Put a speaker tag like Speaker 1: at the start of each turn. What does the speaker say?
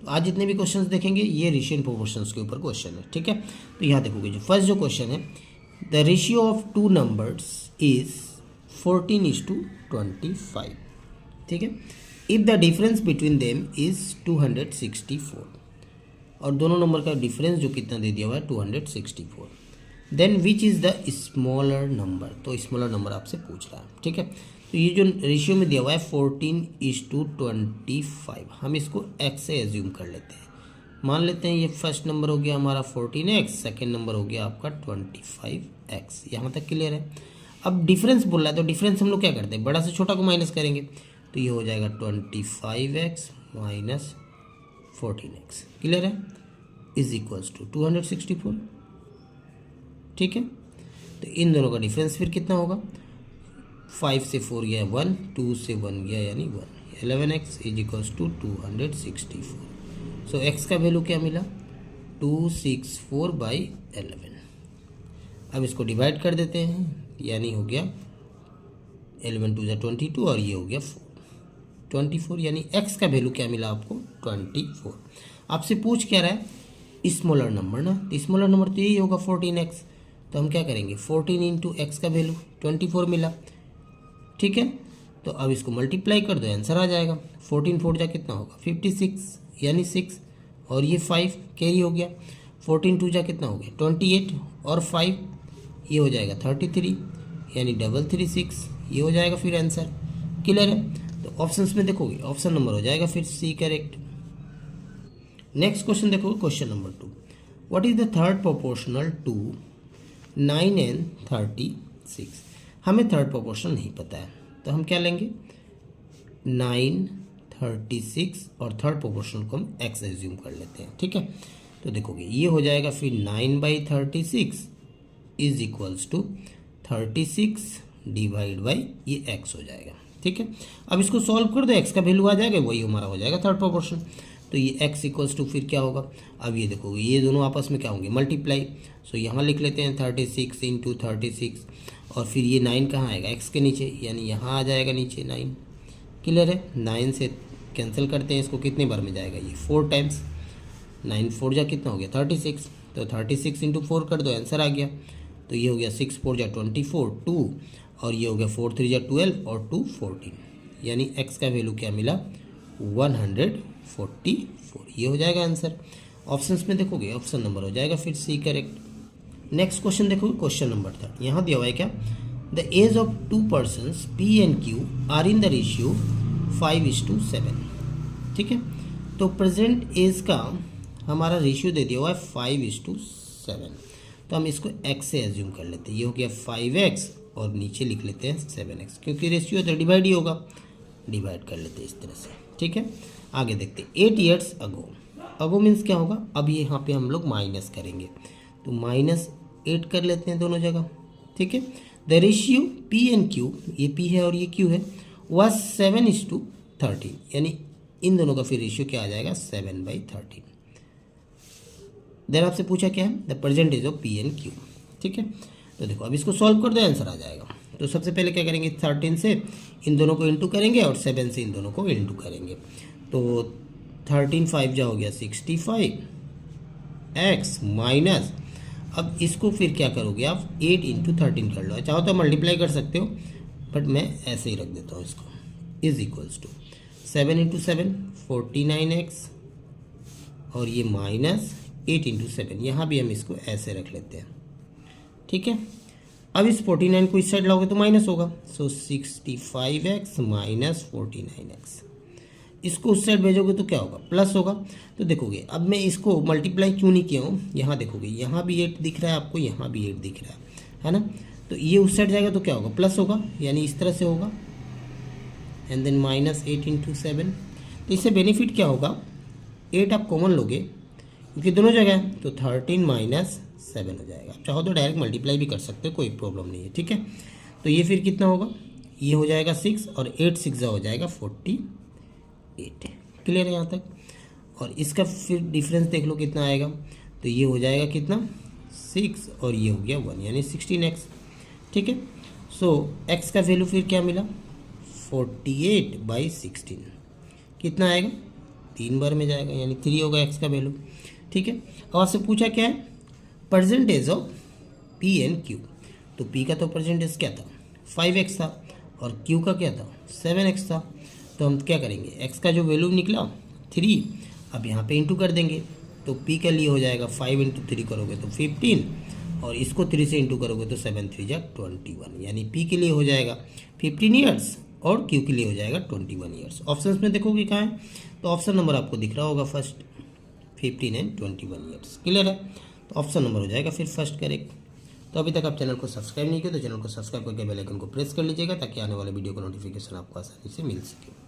Speaker 1: तो आज जितने भी क्वेश्चंस देखेंगे ये रेशियो एंड प्रोपोर्शंस के ऊपर क्वेश्चन है, ठीक है। तो यहाँ देखोगे जो फर्स्ट जो क्वेश्चन है, the ratio of two numbers is 14:25, ठीक है। If the difference between them is 264, और दोनों नंबर का डिफरेंस जो कितना दे दिया हुआ है 264, then which is the smaller number. तो स्मॉलर नंबर आपसे पूछ रहा है, ठीक है। तो ये जो रेशियो में दिया हुआ है 14:25, हम इसको x से एज्यूम कर लेते हैं। मान लेते हैं ये फर्स्ट नंबर हो गया हमारा 14x, सेकेंड नंबर हो गया आपका 25x। यहाँ तक क्लियर है। अब डिफरेंस बोल रहा है तो डिफरेंस हम लोग क्या करते हैं, बड़ा से छोटा को माइनस करेंगे, तो ये हो जाएगा 25x माइनस 14x, क्लियर है, इज इक्वल्स टू 264, ठीक है। तो इन दोनों का डिफरेंस फिर कितना होगा, 5 से 4 गया 1, 2 से 1 गया यानी 1, 11x is equals to 264। So x का वैल्यू क्या मिला, 264/11। अब इसको डिवाइड कर देते हैं, यानी हो गया 11 2 22 और ये हो गया 24, यानी x का वैल्यू क्या मिला आपको 24। आपसे पूछ क्या रहा है, स्मॉलर नंबर ना, तो स्मॉलर नंबर तो यही होगा 14x। तो हम क्या करेंगे, 14 इंटू एक्स का वैल्यू 24 मिला, ठीक है। तो अब इसको मल्टीप्लाई कर दो, आंसर आ जाएगा। 14 4 जा कितना होगा 56 यानी 6, और ये 5 कैरी हो गया। 14 2 जा कितना हो गया 28, और 5 ये हो जाएगा 33 यानी 336, ये हो जाएगा फिर आंसर, क्लियर है। तो ऑप्शंस में देखोगे ऑप्शन नंबर हो जाएगा फिर सी करेक्ट। नेक्स्ट क्वेश्चन देखोगे, question number 2, what is the third proportional to 9 and 36। हमें थर्ड प्रोपोर्शनल नहीं पता है, तो हम क्या लेंगे 9 36 और थर्ड प्रोपोर्शनल को हम x एज्यूम कर लेते हैं, ठीक है। तो देखोगे ये हो जाएगा फिर 9/36 is equals to 36 divide by ये x हो जाएगा, ठीक है। अब इसको सॉल्व कर दो, x का वैल्यू आ जाएगा, वही हमारा हो जाएगा थर्ड प्रोपोर्शन। तो ये x इक्वल्स टू फिर क्या होगा, अब ये देखोगे ये दोनों आपस में क्या होंगे मल्टीप्लाई। सो यहाँ लिख लेते हैं 36 इंटू 36, और फिर ये 9 कहाँ आएगा x के नीचे, यानी यहाँ आ जाएगा नीचे 9, क्लियर है। 9 से कैंसिल करते हैं इसको, कितने बार में जाएगा ये 4 टाइम्स, 9 4 जा कितना हो गया 36, तो 36 इंटू 4 कर दो, आंसर आ गया। तो ये हो गया 6 4 जा 24 2, और ये हो गया 4 3 जा 12 और 2 14, यानी x का वैल्यू क्या मिला 144, ये हो जाएगा आंसर। ऑप्शंस में देखोगे ऑप्शन नंबर हो जाएगा फिर सी करेक्ट। नेक्स्ट क्वेश्चन देखोगे, क्वेश्चन नंबर 3, यहाँ दिया हुआ है क्या, the age of 2 persons P and Q are in the ratio 5:7, ठीक है। तो प्रेजेंट एज का हमारा रेशियो दे दिया हुआ है 5:7, तो हम इसको x से एज्यूम कर लेते हैं, ये हो गया 5x और नीचे लिख लेते हैं 7x, क्योंकि रेशियो तो डिवाइड ही होगा, डिवाइड कर लेते हैं इस तरह से, ठीक है। आगे देखते हैं 8 years अगो, अगो मीन्स क्या होगा, अब ये यहाँ पे हम लोग माइनस करेंगे, तो -8 कर लेते हैं दोनों जगह, ठीक है। The ratio P and Q, ये P है और ये Q है, वह 7:13, यानी इन दोनों का फिर रेशियो क्या आ जाएगा 7/13। देन आपसे पूछा क्या है, the percentage of P and Q, ठीक है। तो देखो अब इसको सॉल्व कर दो, आंसर आ जाएगा। तो सबसे पहले क्या करेंगे 13 से इन दोनों को इंटू करेंगे और 7 से इन दोनों को इंटू करेंगे, तो 13 5 जा हो गया 65x माइनस, अब इसको फिर क्या करोगे आप 8 इंटू 13 कर लो, चाहो तो मल्टीप्लाई कर सकते हो, बट मैं ऐसे ही रख देता हूँ इसको, is equals to 7 into 7 49x, और ये माइनस 8 इंटू 7, यहाँ भी हम इसको ऐसे रख लेते हैं, ठीक है। अब इस 49 को इस साइड लाओगे तो माइनस होगा, सो 65x माइनस 49x, इसको उस साइड भेजोगे तो क्या होगा प्लस होगा। तो देखोगे अब मैं इसको मल्टीप्लाई क्यों नहीं किया हूँ, यहाँ देखोगे यहाँ भी 8 दिख रहा है आपको, यहाँ भी 8 दिख रहा है ना, तो ये उस साइड जाएगा तो क्या होगा प्लस होगा, यानी इस तरह से होगा, एंड देन -8 इंटू 7। तो इससे बेनिफिट क्या होगा, 8 आप कॉमन लोगे क्योंकि दोनों जगह है, तो 13 - 7 हो जाएगा। आप चाहो तो डायरेक्ट मल्टीप्लाई भी कर सकते हो, कोई प्रॉब्लम नहीं है, ठीक है। तो ये फिर कितना होगा, ये हो जाएगा 6 और 8 6 हो जाएगा 48, क्लियर है यहाँ तक। और इसका फिर डिफरेंस देख लो कितना आएगा, तो ये हो जाएगा कितना 6 और ये हो गया 1 यानी 16x, ठीक है। सो x का वैल्यू फिर क्या मिला 48/16, कितना आएगा 3 बार में जाएगा, यानी 3 होगा एक्स का वैल्यू। ठीक है, अब आपसे पूछा क्या है, percentage of P and Q. तो पी का तो परसेंटेज क्या था 5x था और क्यू का क्या था 7x था। तो हम क्या करेंगे, एक्स का जो वैल्यू निकला 3, अब यहाँ पे इंटू कर देंगे। तो पी के लिए हो जाएगा 5 × 3 करोगे तो 15, और इसको 3 से इंटू करोगे तो 7 3 जा 21, यानी पी के लिए हो जाएगा 15 ईयर्स और क्यू के लिए हो जाएगा 21 ईयर्स। ऑप्शन में देखोगे कहाँ है, तो ऑप्शन नंबर आपको दिख रहा होगा फर्स्ट, 15 एंड 21 ईयर्स। क्लियर है, तो ऑप्शन नंबर हो जाएगा फिर फर्स्ट करेक्ट। तो अभी तक आप चैनल को सब्सक्राइब नहीं किया तो चैनल को सब्सक्राइब करके बेल आइकन को प्रेस कर लीजिएगा, ताकि आने वाले वीडियो का नोटिफिकेशन आपको आसानी से मिल सके।